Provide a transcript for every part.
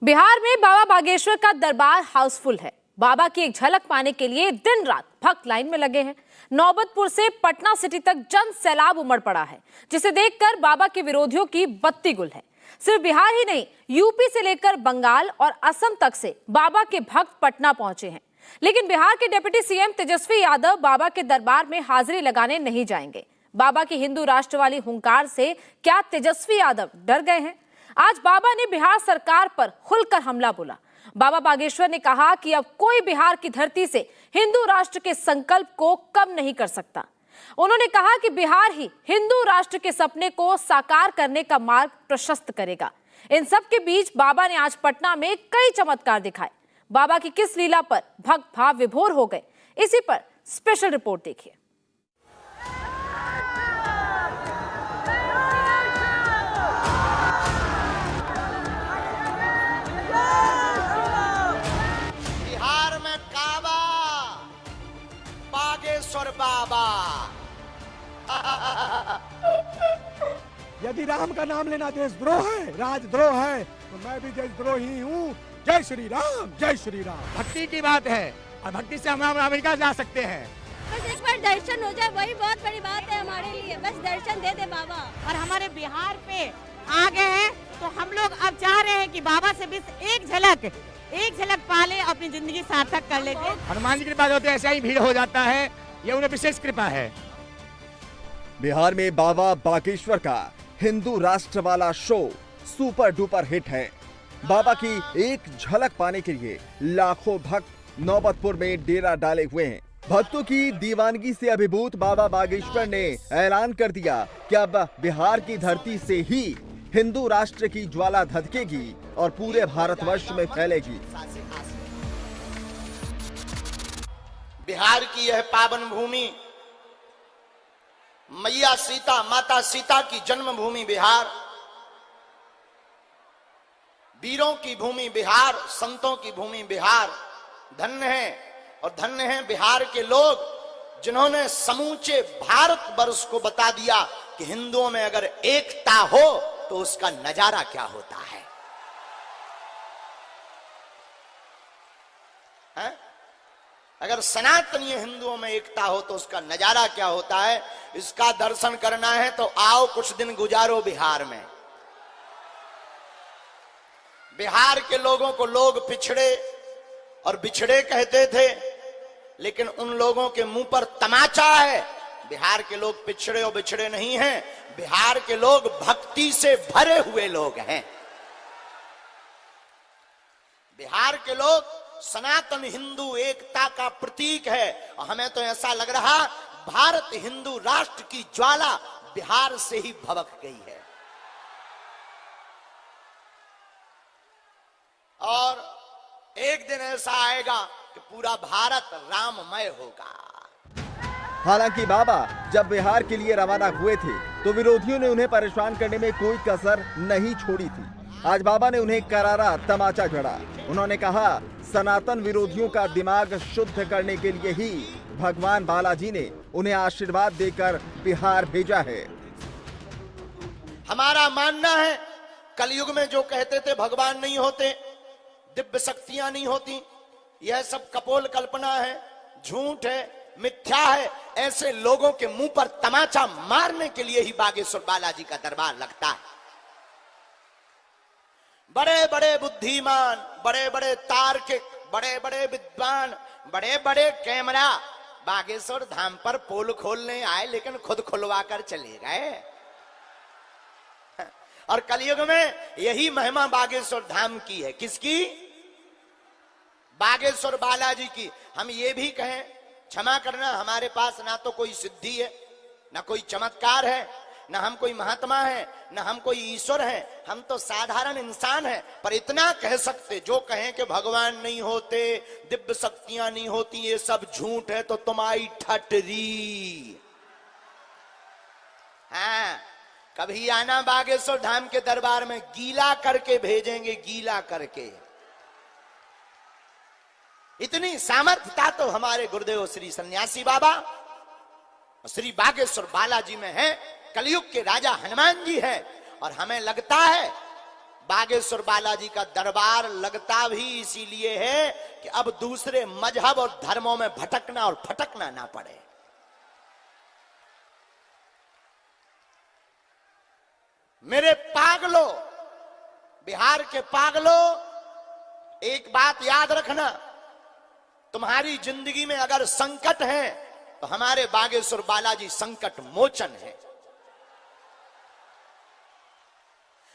बिहार में बाबा बागेश्वर का दरबार हाउसफुल है। बाबा की एक झलक पाने के लिए दिन रात भक्त लाइन में लगे हैं। नौबतपुर से पटना सिटी तक जन सैलाब उमड़ पड़ा है, जिसे देखकर बाबा के विरोधियों की बत्ती गुल है। सिर्फ बिहार ही नहीं, यूपी से लेकर बंगाल और असम तक से बाबा के भक्त पटना पहुंचे हैं। लेकिन बिहार के डिप्टी सीएम तेजस्वी यादव बाबा के दरबार में हाजिरी लगाने नहीं जाएंगे। बाबा की हिंदू राष्ट्र वाली हुंकार से क्या तेजस्वी यादव डर गए हैं? आज बाबा ने बिहार सरकार पर खुलकर हमला बोला। बाबा बागेश्वर ने कहा कि अब कोई बिहार की धरती से हिंदू राष्ट्र के संकल्प को कम नहीं कर सकता। उन्होंने कहा कि बिहार ही हिंदू राष्ट्र के सपने को साकार करने का मार्ग प्रशस्त करेगा। इन सब के बीच बाबा ने आज पटना में कई चमत्कार दिखाए। बाबा की किस लीला पर भक्त भाव विभोर हो गए, इसी पर स्पेशल रिपोर्ट देखिए। बिहार में काबा, बागेश्वर बाबा। यदि राम का नाम लेना देशद्रोह है, राजद्रोह है, तो मैं भी देशद्रोही हूँ। जय श्री राम, जय श्री राम। भक्ति की बात है और भक्ति से हम अमेरिका जा सकते हैं। बस एक बार दर्शन हो जाए, वही बहुत बड़ी बात है हमारे लिए। बस दर्शन दे दे बाबा। और हमारे बिहार पे आ गए हैं, तो हम लोग अब चाह रहे हैं कि बाबा से भी एक झलक पाले, अपनी जिंदगी सार्थक कर लेते। हनुमान जी की कृपा होती है, ऐसा ही भीड़ हो जाता है। ये उन्हें विशेष कृपा है। बिहार में बाबा बागेश्वर का हिंदू राष्ट्र वाला शो सुपर डुपर हिट है। बाबा की एक झलक पाने के लिए लाखों भक्त नौबतपुर में डेरा डाले हुए हैं। भक्तों की दीवानगी से अभिभूत बाबा बागेश्वर ने ऐलान कर दिया कि अब बिहार की धरती से ही हिंदू राष्ट्र की ज्वाला धधकेगी और पूरे भारतवर्ष में फैलेगी। बिहार की यह पावन भूमि, मैया सीता, माता सीता की जन्मभूमि बिहार, वीरों की भूमि बिहार, संतों की भूमि बिहार। धन्य है और धन्य है बिहार के लोग, जिन्होंने समूचे भारतवर्ष को बता दिया कि हिंदुओं में अगर एकता हो तो उसका नजारा क्या होता है। अगर सनातनी हिंदुओं में एकता हो तो उसका नजारा क्या होता है। इसका दर्शन करना है तो आओ, कुछ दिन गुजारो बिहार में। बिहार के लोगों को लोग पिछड़े और बिछड़े कहते थे, लेकिन उन लोगों के मुंह पर तमाचा है। बिहार के लोग पिछड़े और बिछड़े नहीं हैं। बिहार के लोग भक्ति से भरे हुए लोग हैं। बिहार के लोग सनातन हिंदू एकता का प्रतीक है। और हमें तो ऐसा लग रहा भारत हिंदू राष्ट्र की ज्वाला बिहार से ही भभक गई है। और एक दिन ऐसा आएगा कि पूरा भारत राममय होगा। हालांकि बाबा जब बिहार के लिए रवाना हुए थे तो विरोधियों ने उन्हें परेशान करने में कोई कसर नहीं छोड़ी थी। आज बाबा ने उन्हें करारा तमाचा जड़ा। उन्होंने कहा, सनातन विरोधियों का दिमाग शुद्ध करने के लिए ही भगवान बालाजी ने उन्हें आशीर्वाद देकर बिहार भेजा है। हमारा मानना है, कलयुग में जो कहते थे भगवान नहीं होते, दिव्य शक्तियां नहीं होती, यह सब कपोल कल्पना है, झूठ है, मिथ्या है। ऐसे लोगों के मुंह पर तमाचा मारने के लिए ही बागेश्वर बालाजी का दरबार लगता है। बड़े बड़े बुद्धिमान, बड़े बड़े तार्किक, बड़े बड़े विद्वान, बड़े बड़े कैमरा बागेश्वर धाम पर पोल खोलने आए, लेकिन खुद खुलवा कर चले गए। और कलयुग में यही महिमा बागेश्वर धाम की है। किसकी? बागेश्वर बालाजी की। हम ये भी कहें, क्षमा करना, हमारे पास ना तो कोई सिद्धि है, ना कोई चमत्कार है, ना हम कोई महात्मा है, ना हम कोई ईश्वर है। हम तो साधारण इंसान हैं। पर इतना कह सकते, जो कहें कि भगवान नहीं होते, दिव्य शक्तियां नहीं होती, ये सब झूठ है, तो तुम्हारी ठटरी। हाँ, कभी आना बागेश्वर धाम के दरबार में, गीला करके भेजेंगे, गीला करके। इतनी सामर्थ्यता तो हमारे गुरुदेव श्री सन्यासी बाबा श्री बागेश्वर बालाजी में है। कलयुग के राजा हनुमान जी है। और हमें लगता है बागेश्वर बालाजी का दरबार लगता भी इसीलिए है कि अब दूसरे मजहब और धर्मों में भटकना और फटकना ना पड़े। मेरे पागलों, बिहार के पागलों, एक बात याद रखना, तुम्हारी जिंदगी में अगर संकट है तो हमारे बागेश्वर बालाजी संकट मोचन है।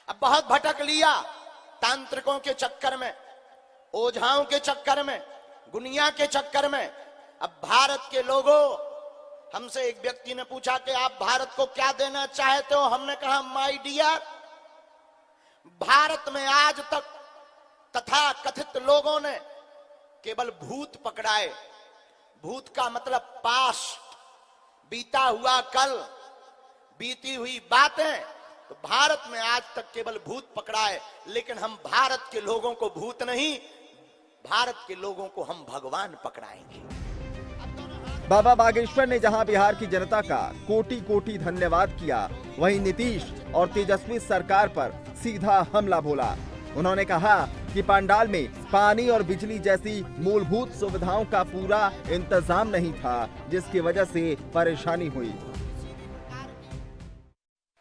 अब बहुत भटक लिया तांत्रिकों के चक्कर में, ओझाओं के चक्कर में, गुनिया के चक्कर में। अब भारत के लोगों, हमसे एक व्यक्ति ने पूछा कि आप भारत को क्या देना चाहते हो? हमने कहा माय डियर, भारत में आज तक तथा कथित लोगों ने केवल भूत पकड़ाए। भूत का मतलब पास्ट, बीता हुआ कल, बीती हुई बातें। तो भारत में आज तक केवल भूत पकड़ाए, लेकिन हम भारत के लोगों को भूत नहीं, भारत के लोगों को हम भगवान पकड़ाएंगे। बाबा बागेश्वर ने जहां बिहार की जनता का कोटि कोटि धन्यवाद किया, वहीं नीतीश और तेजस्वी सरकार पर सीधा हमला बोला। उन्होंने कहा कि पंडाल में पानी और बिजली जैसी मूलभूत सुविधाओं का पूरा इंतजाम नहीं था, जिसकी वजह से परेशानी हुई।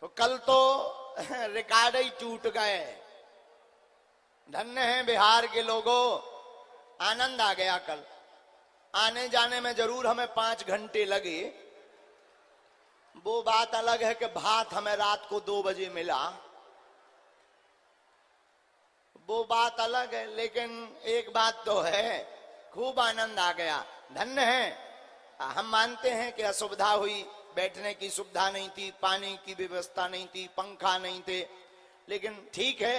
तो कल तो रिकॉर्ड ही टूट गए। धन्य है बिहार के लोगों, आनंद आ गया। कल आने जाने में जरूर हमें 5 घंटे लगे, वो बात अलग है कि भात हमें रात को 2 बजे मिला, वो बात अलग है। लेकिन एक बात तो है, खूब आनंद आ गया। धन्य है। हम मानते हैं कि असुविधा हुई, बैठने की सुविधा नहीं थी, पानी की व्यवस्था नहीं थी, पंखा नहीं थे, लेकिन ठीक है,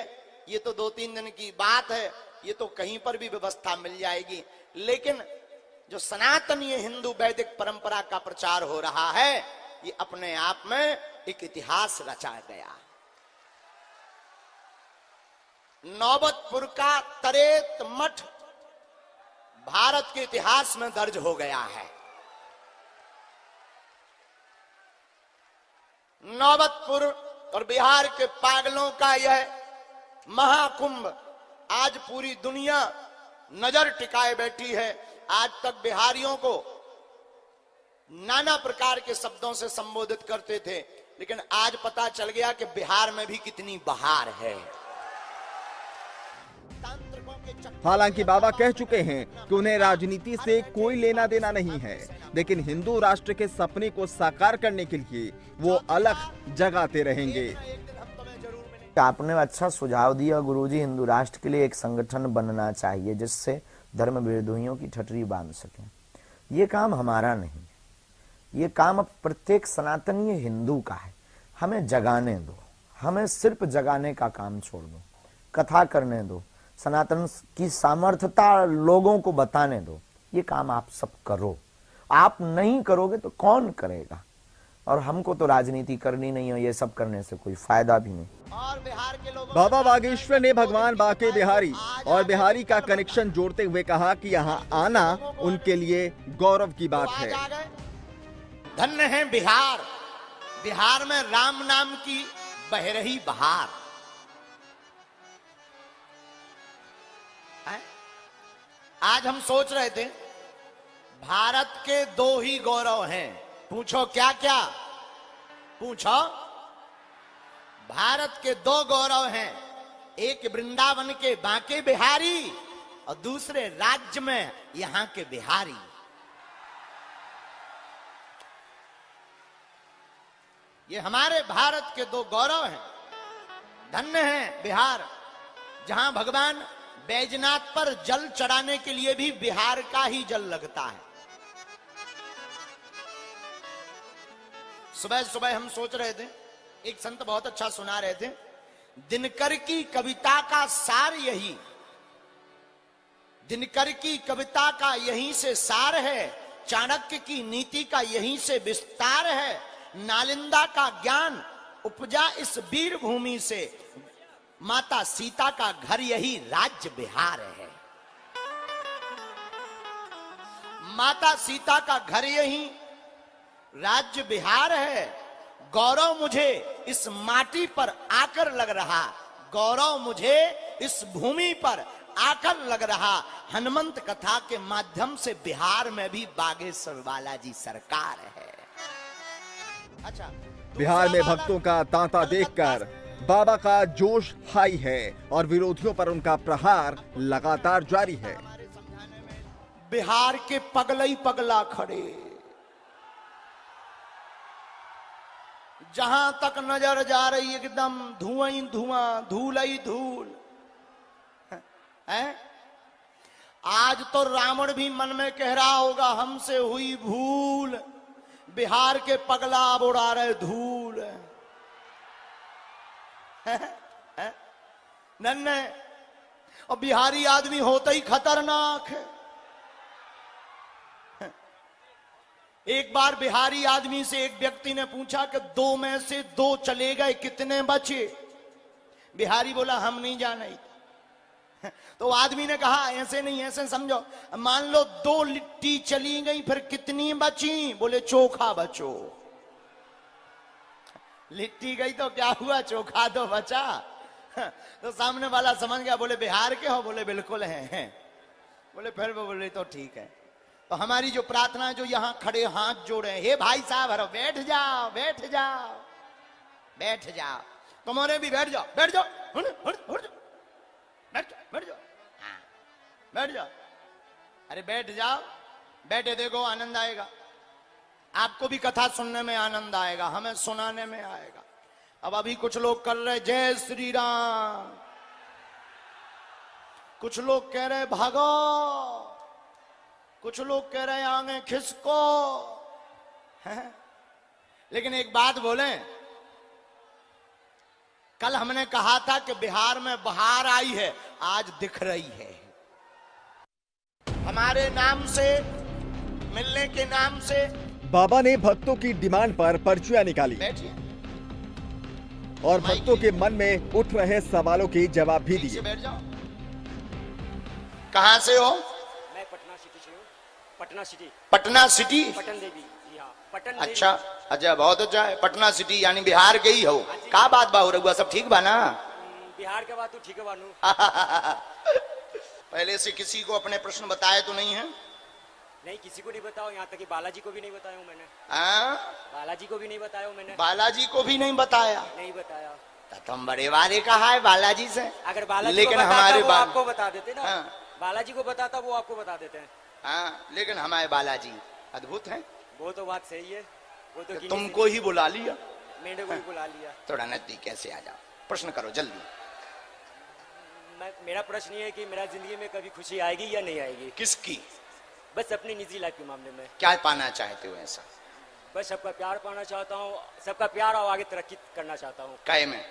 ये तो 2-3 दिन की बात है, ये तो कहीं पर भी व्यवस्था मिल जाएगी। लेकिन जो सनातनीय हिंदू वैदिक परंपरा का प्रचार हो रहा है, ये अपने आप में एक इतिहास रचा गया। नौबतपुर का तरेत मठ भारत के इतिहास में दर्ज हो गया है। नौबतपुर और बिहार के पागलों का यह महाकुंभ आज पूरी दुनिया नजर टिकाए बैठी है। आज तक बिहारियों को नाना प्रकार के शब्दों से संबोधित करते थे, लेकिन आज पता चल गया कि बिहार में भी कितनी बहार है। हालांकि बाबा कह चुके हैं कि उन्हें राजनीति से कोई लेना देना नहीं है, लेकिन हिंदू राष्ट्र के सपने को साकार करने के लिए वो अलग जगाते रहेंगे। आपने अच्छा सुझाव दिया गुरुजी, हिंदू राष्ट्र के लिए एक संगठन बनना चाहिए जिससे धर्म विरोधियों की ठटरी बांध सके। ये काम हमारा नहीं, ये काम अब प्रत्येक सनातनीय हिंदू का है। हमें जगाने दो, हमें सिर्फ जगाने का काम छोड़ दो, कथा करने दो, सनातन की सामर्थ्यता लोगों को बताने दो। ये काम आप सब करो। आप नहीं करोगे तो कौन करेगा? और हमको तो राजनीति करनी नहीं है, ये सब करने से कोई फायदा भी नहीं। और बिहार के लोगों, बाबा बागेश्वर ने भगवान बाके बिहारी और बिहारी का कनेक्शन जोड़ते हुए कहा कि यहाँ आना उनके लिए गौरव की बात है। धन्य है बिहार, बिहार में राम नाम की बह रही बहार है। आज हम सोच रहे थे भारत के 2 ही गौरव हैं। पूछो क्या क्या? पूछो। भारत के 2 गौरव हैं, एक वृंदावन के बाके बिहारी और दूसरे राज्य में यहां के बिहारी। ये हमारे भारत के 2 गौरव हैं। धन्य है बिहार, जहां भगवान बैजनाथ पर जल चढ़ाने के लिए भी बिहार का ही जल लगता है। सुबह सुबह हम सोच रहे थे, एक संत बहुत अच्छा सुना रहे थे, दिनकर की कविता का सार यही, दिनकर की कविता का यहीं से सार है, चाणक्य की नीति का यहीं से विस्तार है, नालंदा का ज्ञान उपजा इस वीर भूमि से, माता सीता का घर यही राज्य बिहार है। माता सीता का घर यही राज्य बिहार है। गौरव मुझे इस माटी पर आकर लग रहा, गौरव मुझे इस भूमि पर आकर लग रहा हनुमंत कथा के माध्यम से बिहार में भी बागेश्वर बालाजी सरकार है। अच्छा, बिहार में भक्तों का तांता देखकर बाबा का जोश हाई है और विरोधियों पर उनका प्रहार लगातार जारी है। बिहार के पगलई पगला खड़े, जहां तक नजर जा रही एकदम धुआं ही धुआं, धूल ही धूल है। आज तो रावण भी मन में कह रहा होगा हमसे हुई भूल, बिहार के पगला अब उड़ा रहे धूल। नन्हे और बिहारी आदमी होता ही खतरनाक है। एक बार बिहारी आदमी से एक व्यक्ति ने पूछा कि 2 में से 2 चले गए, कितने बचे? बिहारी बोला हम नहीं जाने। तो आदमी ने कहा ऐसे नहीं, ऐसे समझो, मान लो 2 लिट्टी चली गई, फिर कितनी बची? बोले चोखा बचो। लिट्टी गई तो क्या हुआ, चोखा तो बचा। तो सामने वाला समझ गया, बोले बिहार के हो? बोले बिल्कुल हैं। बोले फिर वो बोले तो ठीक है। तो हमारी जो प्रार्थना है, जो यहाँ खड़े हाथ जोड़े, हे भाई साहब हरो, बैठ जाओ बैठ जाओ बैठ जाओ, तुम्हारे भी बैठ जाओ बैठ जाओ बैठ जाओ बैठ जाओ, हाँ बैठ जाओ। अरे बैठ जाओ, बैठे देखो आनंद आएगा, आपको भी कथा सुनने में आनंद आएगा, हमें सुनाने में आएगा। अब अभी कुछ लोग कर रहे जय श्री राम, कुछ लोग कह रहे भागो, कुछ लोग कह रहे आगे खिसको है। लेकिन एक बात बोले, कल हमने कहा था कि बिहार में बहार आई है, आज दिख रही है। हमारे नाम से, मिलने के नाम से बाबा ने भक्तों की डिमांड पर पर्चियां निकाली बैठिए और भक्तों के मन में उठ रहे सवालों के जवाब भी दिए। बैठ जाओ। कहां से हो? मैं पटना सिटी से हूँ। पटना सिटी। पटना सिटी? पटन देवी, जी हाँ, पटन देवी। अच्छा अच्छा, बहुत अच्छा है। पटना सिटी यानी बिहार के ही हो। का बात बा हो रहा, सब ठीक बा ना? बिहार के बात तो ठीक है बानू। पहले से किसी को अपने प्रश्न बताए तो नहीं है? नहीं, किसी को नहीं बताओ, यहाँ तक कि बालाजी को भी नहीं बताया हूँ मैंने। बालाजी को भी नहीं बताया हूँ मैंने? बालाजी को भी नहीं बताया? नहीं बताया। तुम बड़े वारे कहा है बालाजी से। अगर बालाजी लेकिन को बताता हमारे वो आपको बता देते ना। बालाजी को बताता वो आपको बता देते हैं। हाँ, लेकिन हमारे बालाजी अद्भुत हैं। वो तो बात सही है, वो तो तुमको ही बुला लिया, मैंने को ही बुला लिया। थोड़ा नजदीक कैसे आ जाओ, प्रश्न करो जल्दी। मेरा प्रश्न ये है कि मेरा जिंदगी में कभी खुशी आएगी या नहीं आएगी? किसकी? बस अपनी निजी लाइफ के मामले में। क्या पाना चाहते हो ऐसा? बस सबका प्यार पाना चाहता हूँ, सबका प्यार और आगे तरक्की करना चाहता हूँ। काहे में?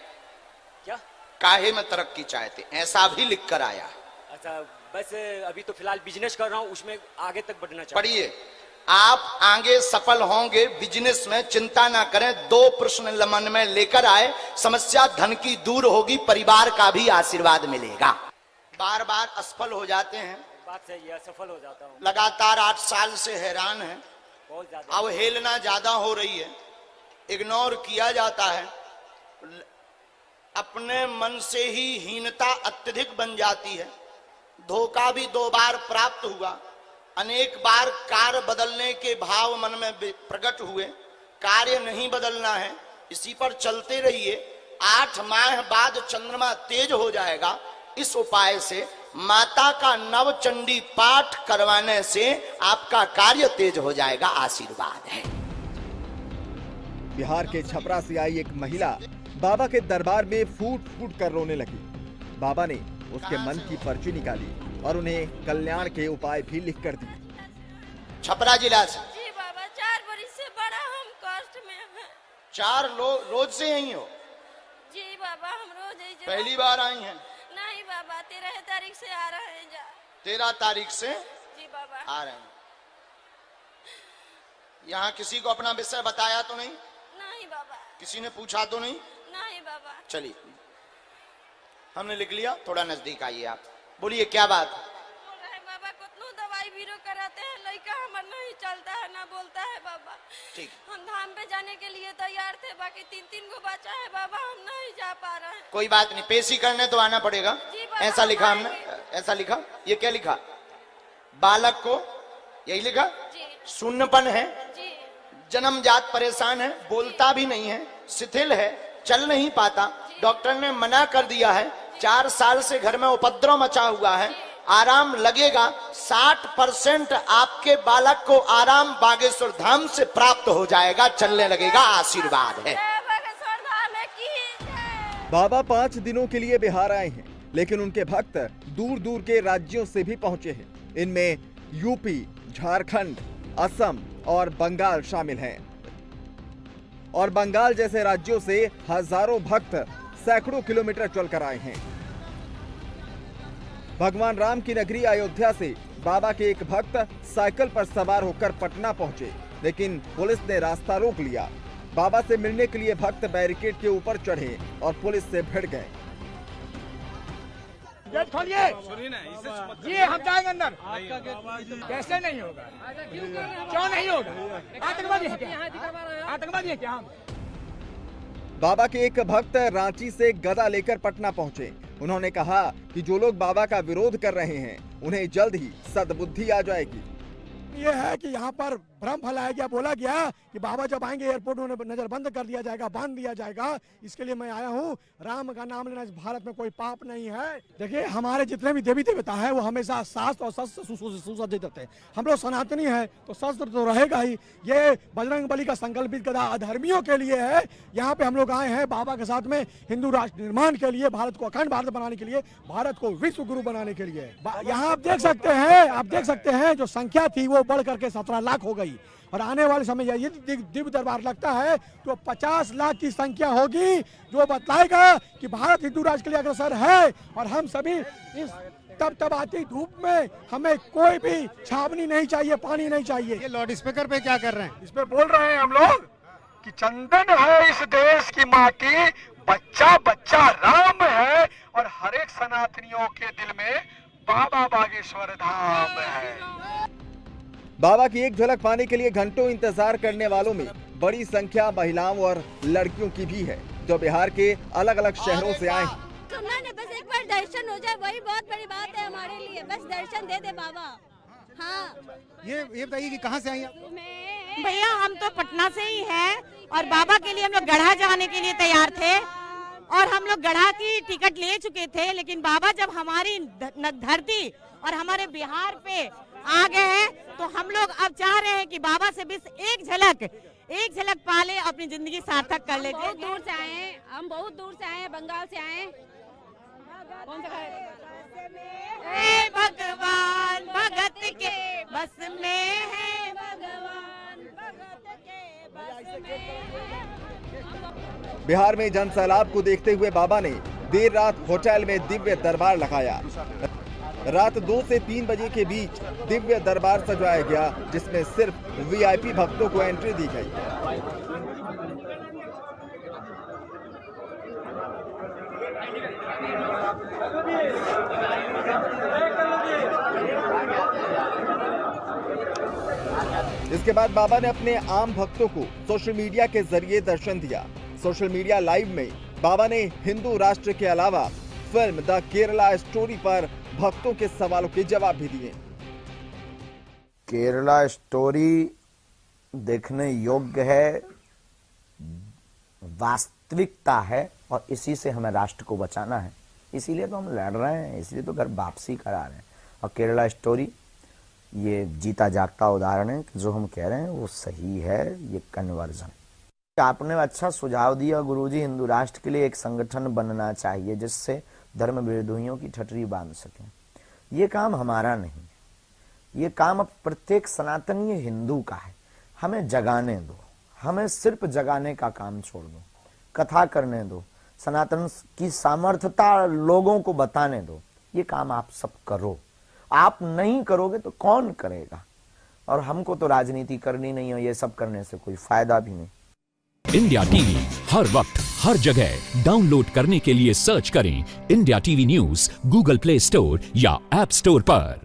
क्या काहे में तरक्की चाहते? ऐसा भी लिख कर आया। अच्छा, बस अभी तो फिलहाल बिजनेस कर रहा हूँ, उसमें आगे तक बढ़ना चाहता हूँ। पढ़िए, आप आगे सफल होंगे बिजनेस में, चिंता ना करें। 2 प्रश्न मन में लेकर आए, समस्या धन की दूर होगी, परिवार का भी आशीर्वाद मिलेगा। बार बार असफल हो जाते हैं। बात सही है, सफल हो जाता हूँ। लगातार 8 साल से हैरान है, बहुत ज्यादा। अवहेलना ज्यादा हो रही है, इग्नोर किया जाता है, अपने मन से ही हीनता अत्यधिक बन जाती है। धोखा भी 2 बार प्राप्त हुआ, अनेक बार कार्य बदलने के भाव मन में प्रकट हुए, कार्य नहीं बदलना है, इसी पर चलते रहिए। 8 माह बाद चंद्रमा तेज हो जाएगा। इस उपाय से, माता का नवचंडी पाठ करवाने से आपका कार्य तेज हो जाएगा, आशीर्वाद है। बिहार के छपरा से आई एक महिला बाबा के दरबार में फूट फूट कर रोने लगी। बाबा ने उसके मन की पर्ची निकाली और उन्हें कल्याण के उपाय भी लिख कर दिए। छपरा जिला से? जी बाबा, 4 बरिस से बड़ा हम कष्ट में हैं। 4 रोज से यही हो? जी बाबा, हम रोज यही। पहली बार आई हैं? नहीं बाबा, 13 तारीख से आ रहे हैं। 13 तारीख से? जी बाबा। आ रहे हैं। यहाँ किसी को अपना विषय बताया तो नहीं? नहीं बाबा। किसी ने पूछा तो नहीं? नहीं बाबा। चलिए, हमने लिख लिया। थोड़ा नजदीक आइए आप, बोलिए क्या बात? बोल रहे बाबा, कितनो दवाई बीरो कराते जाते हैं, लड़का हमारा नहीं चलता है ना बोलता है बाबा। ठीक। हम धाम पे जाने के लिए तैयार थे, बाकी 3-3 को बचा है बाबा, हम नहीं जा पा रहे हैं। कोई बात नहीं, पेशी करने तो आना पड़ेगा। जी बाबा, ऐसा लिखा हम हमने, आएंगे। ऐसा लिखा। ये क्या लिखा? बालक को यही लिखा, जी शून्यपन है, जी जन्मजात परेशान है, बोलता भी नहीं है, शिथिल है, चल नहीं पाता। डॉक्टर ने मना कर दिया है, 4 साल से घर में उपद्रव मचा हुआ है, आराम लगेगा। 60% आपके बालक को आराम बागेश्वर धाम से प्राप्त हो जाएगा, चलने लगेगा, आशीर्वाद है। जय बागेश्वर धाम की जय। बाबा 5 दिनों के लिए बिहार आए हैं, लेकिन उनके भक्त दूर दूर के राज्यों से भी पहुंचे हैं। इनमें यूपी, झारखंड, असम और बंगाल शामिल हैं। और बंगाल जैसे राज्यों से हजारों भक्त सैकड़ों किलोमीटर चलकर आए हैं। भगवान राम की नगरी अयोध्या से बाबा के एक भक्त साइकिल पर सवार होकर पटना पहुंचे, लेकिन पुलिस ने रास्ता रोक लिया। बाबा से मिलने के लिए भक्त बैरिकेड के ऊपर चढ़े और पुलिस से भिड़ गए। गेट खोलिए जी, हम जाएंगे अंदर। कैसे नहीं होगा? क्यों नहीं होगा? आतंकवादी है क्या? आतंकवादी है क्या हम? बाबा के एक भक्त रांची से गदा लेकर पटना पहुंचे। उन्होंने कहा कि जो लोग बाबा का विरोध कर रहे हैं उन्हें जल्द ही सद्बुद्धि आ जाएगी। ये है कि यहाँ पर भ्रम फैलाया गया, बोला गया कि बाबा जब आएंगे एयरपोर्ट में नजर बंद कर दिया जाएगा, बांध दिया जाएगा। इसके लिए मैं आया हूँ। राम का नाम लेना इस भारत में कोई पाप नहीं है। देखिए, हमारे जितने भी देवी देवता है वो हमेशा शास्त्र और शस्त्र से सुसज्जित रहते हैं। हम लोग सनातनी है तो शस्त्र तो रहेगा ही। ये बजरंग बली का संकल्पित गदा अधर्मियों के लिए है। यहाँ पे हम लोग आए हैं बाबा के साथ में हिंदू राष्ट्र निर्माण के लिए, भारत को अखंड भारत बनाने के लिए, भारत को विश्व गुरु बनाने के लिए। यहाँ आप देख सकते हैं जो संख्या थी वो बढ़ करके 17 लाख हो गई। और आने वाले समय यदि दिव्य दरबार लगता है तो 50 लाख की संख्या होगी, जो बतलाएगा कि भारत हिंदू राष्ट्र के लिए अग्रसर है। और हम सभी इस तब आती धूप में हमें कोई भी छावनी नहीं चाहिए, पानी नहीं चाहिए। ये लाउड स्पीकर पे क्या कर रहे हैं? इस पे बोल रहे हैं हम लोग कि चंदन है इस देश की माटी, बच्चा बच्चा राम है, और हर एक सनातनियों के दिल में बाबा बागेश्वर धाम है। बाबा की एक झलक पाने के लिए घंटों इंतजार करने वालों में बड़ी संख्या महिलाओं और लड़कियों की भी है, जो बिहार के अलग अलग शहरों से आए हैं। सुनना नहीं, बस एक बार दर्शन हो जाए वही बहुत बड़ी बात है हमारे लिए। बस दर्शन दे दे बाबा। हाँ, ये बताइए कि कहाँ से आई आप? भैया हम तो पटना से ही हैं और बाबा के लिए हम लोग गढ़ा जाने के लिए तैयार थे और हम लोग गढ़ा की टिकट ले चुके थे। लेकिन बाबा जब हमारी धरती और हमारे बिहार पे आ गए हैं तो हम लोग अब चाह रहे हैं कि बाबा से बस एक झलक पाले, अपनी जिंदगी सार्थक कर लेते। बहुत दूर से आए हैं हम, बहुत दूर से आए हैं, बंगाल से आए हैं। कौन सा हे भगवान भगत के बस में है, भगवान भगत के बस में। बिहार में जन सैलाब को देखते हुए बाबा ने देर रात होटल में दिव्य दरबार लगाया। रात 2 से 3 बजे के बीच दिव्य दरबार सजाया गया, जिसमें सिर्फ वीआईपी भक्तों को एंट्री दी गई। इसके बाद बाबा ने अपने आम भक्तों को सोशल मीडिया के जरिए दर्शन दिया। सोशल मीडिया लाइव में बाबा ने हिंदू राष्ट्र के अलावा फिल्म द केरला स्टोरी पर भक्तों के सवालों के जवाब भी दिए। केरला स्टोरी देखने योग्य है, वास्तविकता है, और इसी से हमें राष्ट्र को बचाना है। इसीलिए तो हम लड़ रहे हैं, इसलिए तो घर वापसी करा रहे हैं। और केरला स्टोरी ये जीता जागता उदाहरण है, जो हम कह रहे हैं वो सही है। ये कन्वर्जन आपने अच्छा सुझाव दिया गुरुजी, हिंदू राष्ट्र के लिए एक संगठन बनना चाहिए जिससे धर्म विरोधियों की ठटरी बांध सके। ये काम हमारा नहीं, ये काम अब प्रत्येक सनातनीय हिंदू का है। हमें जगाने दो, हमें सिर्फ जगाने का काम छोड़ दो, कथा करने दो, सनातन की सामर्थ्यता लोगों को बताने दो। ये काम आप सब करो। आप नहीं करोगे तो कौन करेगा? और हमको तो राजनीति करनी नहीं है, ये सब करने से कोई फायदा भी नहीं। इंडिया टीवी हर वक्त हर जगह डाउनलोड करने के लिए सर्च करें India TV news Google play store या ऐप स्टोर पर।